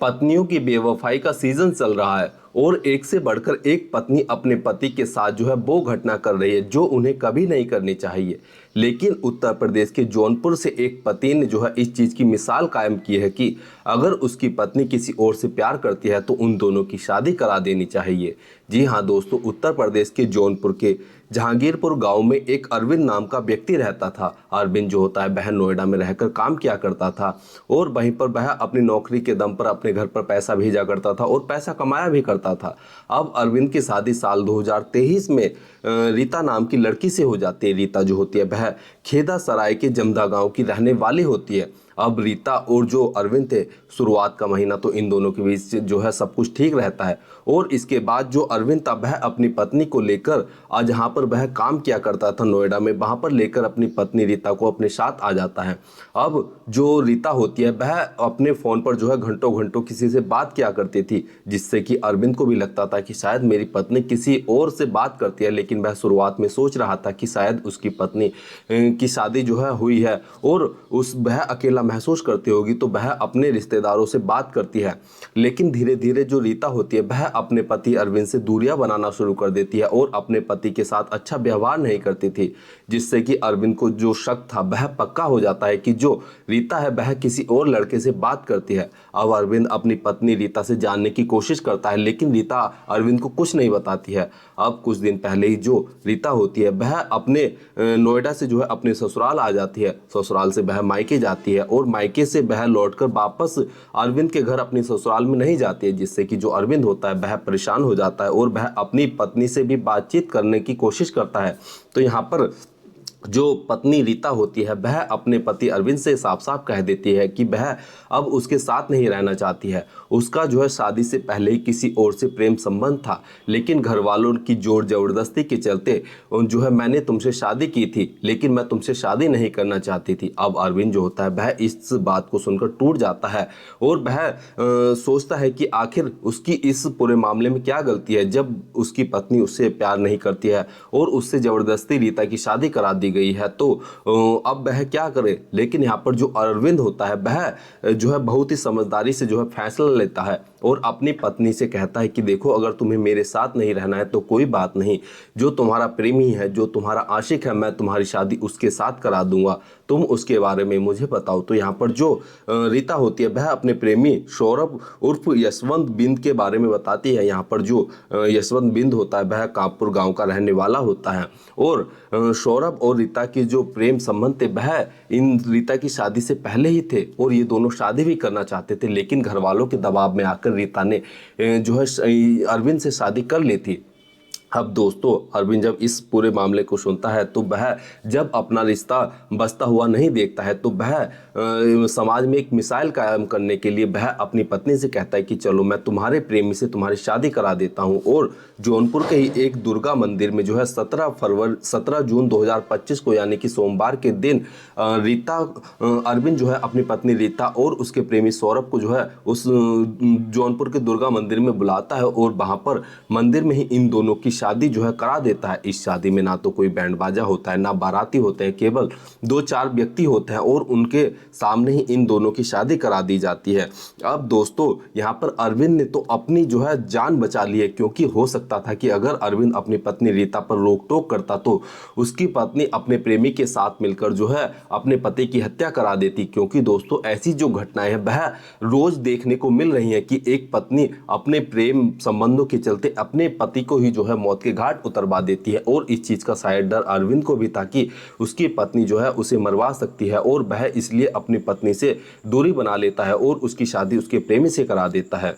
पत्नियों की बेवफाई का सीजन चल रहा है और एक से बढ़कर एक पत्नी अपने पति के साथ जो है वो घटना कर रही है जो उन्हें कभी नहीं करनी चाहिए। लेकिन उत्तर प्रदेश के जौनपुर से एक पति ने जो है इस चीज़ की मिसाल कायम की है कि अगर उसकी पत्नी किसी और से प्यार करती है तो उन दोनों की शादी करा देनी चाहिए। जी हाँ दोस्तों, उत्तर प्रदेश के जौनपुर के जहांगीरपुर गांव में एक अरविंद नाम का व्यक्ति रहता था। अरविंद जो होता है वह नोएडा में रहकर काम किया करता था और वहीं पर वह अपनी नौकरी के दम पर अपने घर पर पैसा भेजा करता था और पैसा कमाया भी करता था। अब अरविंद की शादी साल 2023 में रीता नाम की लड़की से हो जाती है। रीता जो होती है वह खेदा सराय के जमदा गांव की रहने वाली होती है। अब रीता और जो अरविंद थे, शुरुआत का महीना तो इन दोनों के बीच जो है सब कुछ ठीक रहता है और इसके बाद जो अरविंद था वह अपनी पत्नी को लेकर जहाँ पर वह काम किया करता था नोएडा में, वहाँ पर लेकर अपनी पत्नी रीता को अपने साथ आ जाता है। अब जो रीता होती है वह अपने फ़ोन पर जो है घंटों घंटों किसी से बात किया करती थी, जिससे कि अरविंद को भी लगता था कि शायद मेरी पत्नी किसी और से बात करती है। लेकिन वह शुरुआत में सोच रहा था कि शायद उसकी पत्नी की शादी जो है हुई है और वह अकेला महसूस करती होगी तो वह अपने रिश्तेदारों से बात करती है। लेकिन धीरे धीरे जो रीता होती है वह अपने पति अरविंद से दूरियां बनाना शुरू कर देती है और अपने पति के साथ अच्छा व्यवहार नहीं करती थी, जिससे कि अरविंद को जो शक था वह पक्का हो जाता है कि जो रीता है वह किसी और लड़के से बात करती है। अब अरविंद अपनी पत्नी रीता से जानने की कोशिश करता है लेकिन रीता अरविंद को कुछ नहीं बताती है। अब कुछ दिन पहले ही जो रीता होती है वह अपने नोएडा से जो है अपने ससुराल आ जाती है। ससुराल से वह मायके जाती है और मायके से वह लौटकर वापस अरविंद के घर अपनी ससुराल में नहीं जाती है, जिससे कि जो अरविंद होता है वह परेशान हो जाता है और वह अपनी पत्नी से भी बातचीत करने की कोशिश करता है। तो यहाँ पर जो पत्नी रीता होती है वह अपने पति अरविंद से साफ साफ कह देती है कि वह अब उसके साथ नहीं रहना चाहती है। उसका जो है शादी से पहले ही किसी और से प्रेम संबंध था, लेकिन घर वालों की जोर जबरदस्ती के चलते जो है मैंने तुमसे शादी की थी लेकिन मैं तुमसे शादी नहीं करना चाहती थी। अब अरविंद जो होता है वह इस बात को सुनकर टूट जाता है और वह सोचता है कि आखिर उसकी इस पूरे मामले में क्या गलती है जब उसकी पत्नी उससे प्यार नहीं करती है और उससे ज़बरदस्ती रीता की शादी करा दी गई है, तो अब वह क्या करे। लेकिन यहाँ पर जो अरविंद होता है वह जो है बहुत ही समझदारी से जो है फैसला लेता है और अपनी पत्नी से कहता है कि देखो, अगर तुम्हें मेरे साथ नहीं रहना है तो कोई बात नहीं, जो तुम्हारा प्रेमी है, जो तुम्हारा आशिक है, मैं तुम्हारी शादी उसके साथ करा दूंगा, तुम उसके बारे में मुझे बताओ। तो यहाँ पर जो रीता होती है वह अपने प्रेमी सौरभ उर्फ यशवंत बिंद के बारे में बताती है। यहाँ पर जो यशवंत बिंद होता है वह कानपुर गांव का रहने वाला होता है और सौरभ और रीता के जो प्रेम संबंध थे वह इन रीता की शादी से पहले ही थे और ये दोनों शादी भी करना चाहते थे, लेकिन घर वालों के दबाव में आकर रीता ने जो है अरविंद से शादी कर ली थी। अब दोस्तों, अरविंद जब इस पूरे मामले को सुनता है तो वह जब अपना रिश्ता बचता हुआ नहीं देखता है तो वह समाज में एक मिसाइल कायम करने के लिए वह अपनी पत्नी से कहता है कि चलो मैं तुम्हारे प्रेमी से तुम्हारी शादी करा देता हूं। और जौनपुर के ही एक दुर्गा मंदिर में जो है 17 जून 2025 को यानी कि सोमवार के दिन अरविंद जो है अपनी पत्नी रीता और उसके प्रेमी सौरभ को जो है उस जौनपुर के दुर्गा मंदिर में बुलाता है और वहाँ पर मंदिर में ही इन दोनों की शादी जो है करा देता है। इस शादी में ना तो कोई बैंड बाजा होता है, ना बाराती होते हैं, केवल 2-4 व्यक्ति होते हैं और उनके सामने ही इन दोनों की शादी करा दी जाती है। अब दोस्तों, यहाँ पर अरविंद ने तो अपनी जो है जान बचा ली है, क्योंकि हो सकता था कि अगर अरविंद अपनी पत्नी रीता पर रोक टोक करता तो उसकी पत्नी अपने प्रेमी के साथ मिलकर जो है अपने पति की हत्या करा देती। क्योंकि दोस्तों, ऐसी जो घटनाएं हैं वह रोज देखने को मिल रही हैं कि एक पत्नी अपने प्रेम संबंधों के चलते अपने पति को ही जो है मौत के घाट उतरवा देती है और इस चीज़ का शायद डर अरविंद को भी था कि उसकी पत्नी जो है उसे मरवा सकती है और वह इसलिए अपनी पत्नी से दूरी बना लेता है और उसकी शादी उसके प्रेमी से करा देता है।